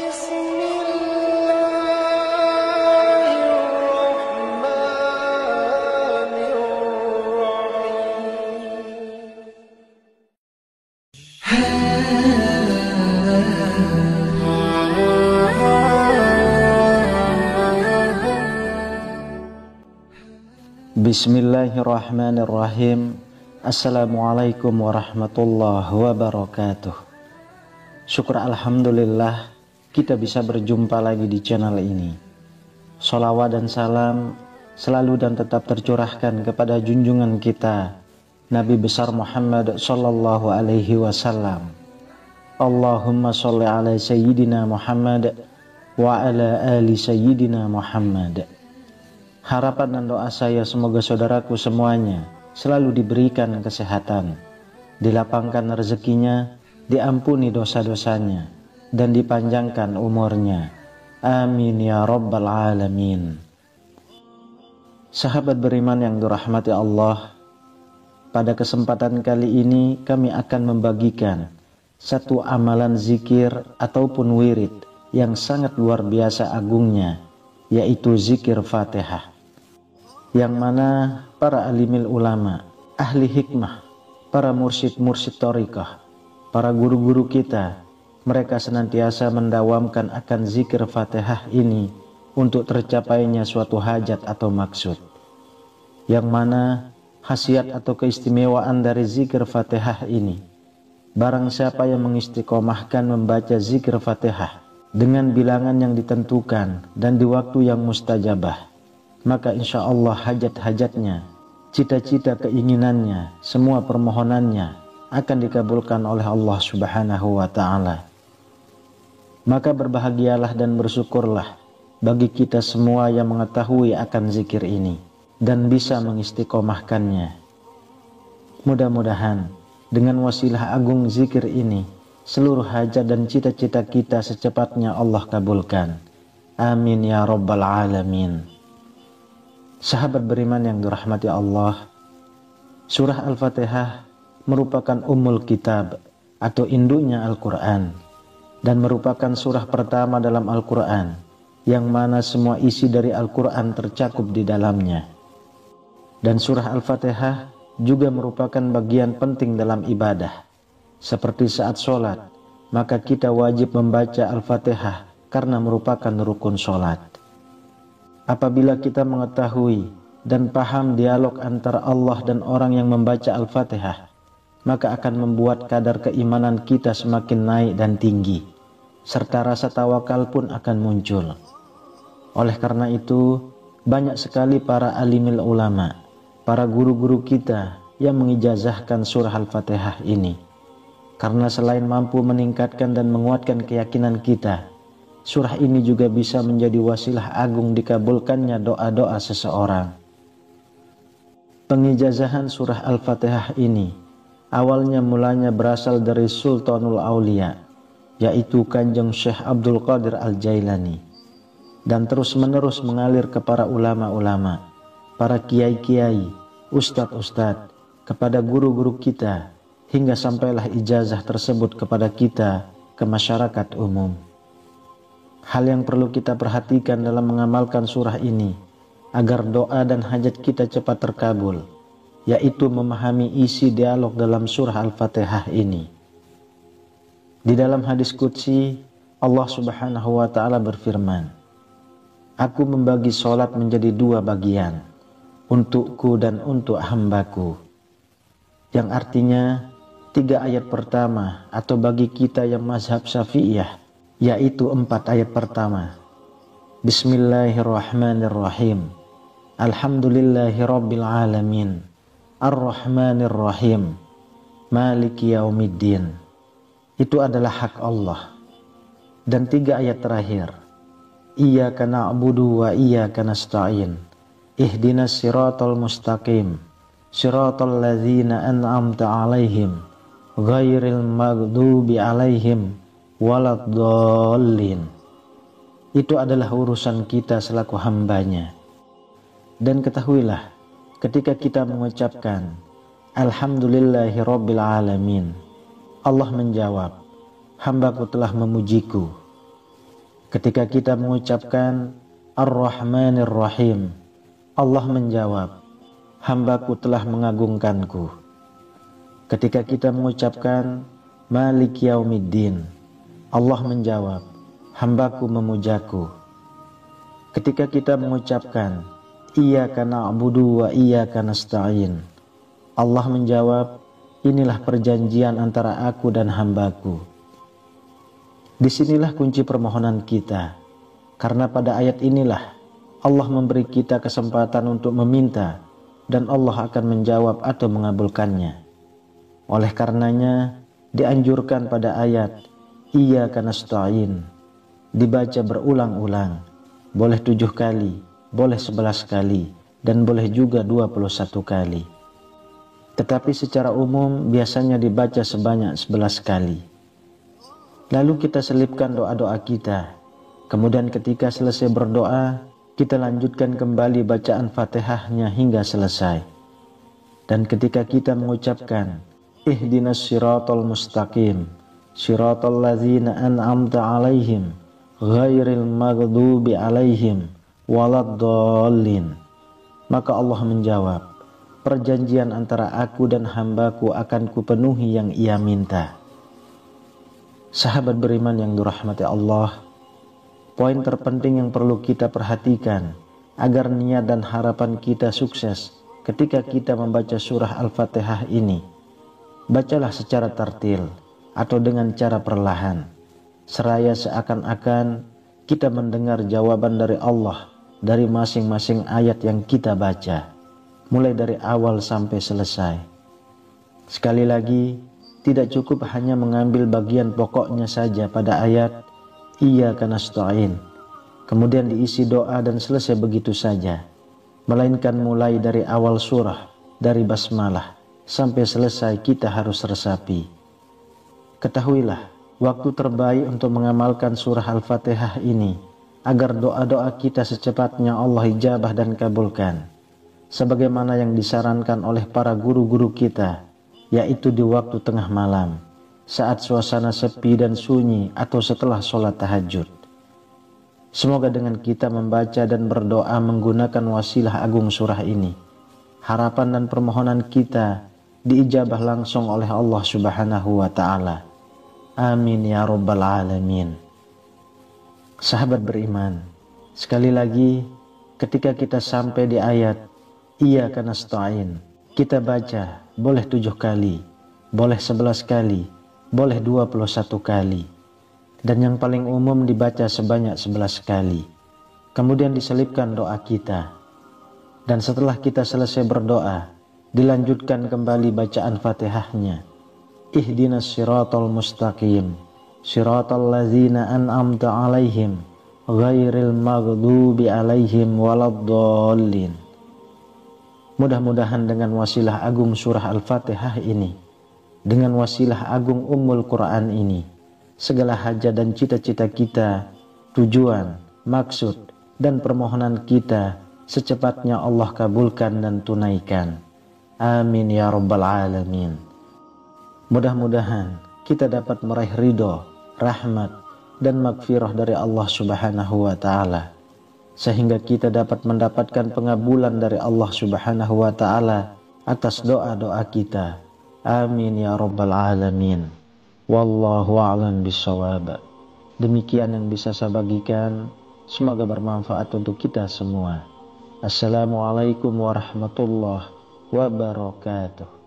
Bismillahirrahmanirrahim. Assalamualaikum warahmatullahi wabarakatuh. Syukur alhamdulillah kita bisa berjumpa lagi di channel ini. Sholawat dan salam selalu dan tetap tercurahkan kepada junjungan kita Nabi besar Muhammad sallallahu alaihi wasallam. Allahumma sholli ala sayyidina Muhammad wa ala ali sayyidina Muhammad. Harapan dan doa saya semoga saudaraku semuanya selalu diberikan kesehatan, dilapangkan rezekinya, diampuni dosa-dosanya, dan dipanjangkan umurnya. Amin ya rabbal alamin. Sahabat beriman yang dirahmati Allah, pada kesempatan kali ini kami akan membagikan satu amalan zikir ataupun wirid yang sangat luar biasa agungnya, yaitu zikir Fatihah, yang mana para alimil ulama, ahli hikmah, para mursyid-mursyid thariqah, para guru-guru kita, mereka senantiasa mendawamkan akan zikir Fatihah ini untuk tercapainya suatu hajat atau maksud, yang mana khasiat atau keistimewaan dari zikir Fatihah ini, barang siapa yang mengistiqomahkan membaca zikir Fatihah dengan bilangan yang ditentukan dan di waktu yang mustajabah, maka insya Allah hajat-hajatnya, cita-cita keinginannya, semua permohonannya akan dikabulkan oleh Allah Subhanahu wa ta'ala. Maka berbahagialah dan bersyukurlah bagi kita semua yang mengetahui akan zikir ini dan bisa mengistiqomahkannya. Mudah-mudahan dengan wasilah agung zikir ini, seluruh hajat dan cita-cita kita secepatnya Allah kabulkan. Amin ya rabbal alamin. Sahabat beriman yang dirahmati Allah, surah Al-Fatihah merupakan ummul kitab atau induknya Al-Quran, dan merupakan surah pertama dalam Al-Quran yang mana semua isi dari Al-Quran tercakup di dalamnya. Dan surah Al-Fatihah juga merupakan bagian penting dalam ibadah. Seperti saat sholat, maka kita wajib membaca Al-Fatihah karena merupakan rukun sholat. Apabila kita mengetahui dan paham dialog antara Allah dan orang yang membaca Al-Fatihah, maka akan membuat kadar keimanan kita semakin naik dan tinggi, serta rasa tawakal pun akan muncul. Oleh karena itu, banyak sekali para alimil ulama, para guru-guru kita yang mengijazahkan surah Al-Fatihah ini, karena selain mampu meningkatkan dan menguatkan keyakinan kita, surah ini juga bisa menjadi wasilah agung dikabulkannya doa-doa seseorang. Pengijazahan surah Al-Fatihah ini awalnya mulanya berasal dari Sultanul Aulia, yaitu Kanjeng Syekh Abdul Qadir Al-Jailani, dan terus menerus mengalir ke para ulama-ulama, para kiai-kiai, ustadz-ustadz, kepada guru-guru kita, hingga sampailah ijazah tersebut kepada kita, ke masyarakat umum. Hal yang perlu kita perhatikan dalam mengamalkan surah ini agar doa dan hajat kita cepat terkabul, yaitu memahami isi dialog dalam surah Al-Fatihah ini. Di dalam hadis qudsi, Allah Subhanahu wa ta'ala berfirman, "Aku membagi sholat menjadi dua bagian, untukku dan untuk hambaku." Yang artinya 3 ayat pertama atau bagi kita yang mazhab Syafi'iyah, yaitu 4 ayat pertama. Bismillahirrahmanirrahim. Alhamdulillahi rabbil alamin. Ar-Rahmanir-Rahim. Maliki yaumiddin. Itu adalah hak Allah. Dan 3 ayat terakhir. Iyyaka na'budu wa iyyaka nasta'in. Ihdinas siratal mustaqim. Siratal ladzina an'amta 'alaihim. Ghairil maghdubi 'alaihim waladdallin. Itu adalah urusan kita selaku hambanya. Dan ketahuilah, ketika kita mengucapkan Alhamdulillahi rabbil alamin, Allah menjawab, hambaku telah memujiku. Ketika kita mengucapkan Ar-Rahmanir Rahim, Allah menjawab, hambaku telah mengagungkanku. Ketika kita mengucapkan Malik Yaumiddin, Allah menjawab, hambaku memujaku. Ketika kita mengucapkan Iyyaka na'budu wa iyyaka nasta'in, Allah menjawab, inilah perjanjian antara aku dan hambaku. Disinilah kunci permohonan kita, karena pada ayat inilah Allah memberi kita kesempatan untuk meminta, dan Allah akan menjawab atau mengabulkannya. Oleh karenanya, dianjurkan pada ayat Iyyaka nasta'in dibaca berulang-ulang, boleh 7 kali, boleh 11 kali, dan boleh juga 21 kali. Tetapi secara umum biasanya dibaca sebanyak 11 kali. Lalu kita selipkan doa-doa kita. Kemudian ketika selesai berdoa, kita lanjutkan kembali bacaan Fatihahnya hingga selesai. Dan ketika kita mengucapkan Ihdinas siratal mustaqim, siratal ladzina an'amta alaihim, ghairil maghdubi alaihim waladdallin, maka Allah menjawab, perjanjian antara aku dan hambaku akan kupenuhi yang ia minta. Sahabat beriman yang dirahmati Allah, poin terpenting yang perlu kita perhatikan agar niat dan harapan kita sukses ketika kita membaca surah Al-Fatihah ini, bacalah secara tartil atau dengan cara perlahan, seraya seakan-akan kita mendengar jawaban dari Allah dari masing-masing ayat yang kita baca, mulai dari awal sampai selesai. Sekali lagi, tidak cukup hanya mengambil bagian pokoknya saja pada ayat Iyyaka nasta'in, kemudian diisi doa dan selesai begitu saja, melainkan mulai dari awal surah, dari basmalah sampai selesai kita harus resapi. Ketahuilah, waktu terbaik untuk mengamalkan surah Al-Fatihah ini agar doa-doa kita secepatnya Allah ijabah dan kabulkan, sebagaimana yang disarankan oleh para guru-guru kita, yaitu di waktu tengah malam, saat suasana sepi dan sunyi atau setelah sholat tahajud. Semoga dengan kita membaca dan berdoa menggunakan wasilah agung surah ini, harapan dan permohonan kita diijabah langsung oleh Allah Subhanahu wa ta'ala. Amin ya rabbal alamin. Sahabat beriman, sekali lagi ketika kita sampai di ayat Iyyaka nasta'in, kita baca boleh 7 kali, boleh 11 kali, boleh 21 kali, dan yang paling umum dibaca sebanyak 11 kali. Kemudian diselipkan doa kita, dan setelah kita selesai berdoa, dilanjutkan kembali bacaan Fatihahnya. Ihdinas siratal mustaqim, siratal ladzina an'amta alaihim, ghairil maghdubi alaihim waladdallin. Mudah-mudahan dengan wasilah agung surah Al-Fatihah ini, dengan wasilah agung Ummul Quran ini, segala hajat dan cita-cita kita, tujuan, maksud, dan permohonan kita secepatnya Allah kabulkan dan tunaikan. Amin ya rabbal alamin. Mudah-mudahan kita dapat meraih ridho, rahmat, dan magfirah dari Allah Subhanahu wa ta'ala, sehingga kita dapat mendapatkan pengabulan dari Allah Subhanahu wa ta'ala atas doa-doa kita. Amin ya rabbal alamin. Wallahu a'lam bishawab. Demikian yang bisa saya bagikan, semoga bermanfaat untuk kita semua. Assalamualaikum warahmatullahi wabarakatuh.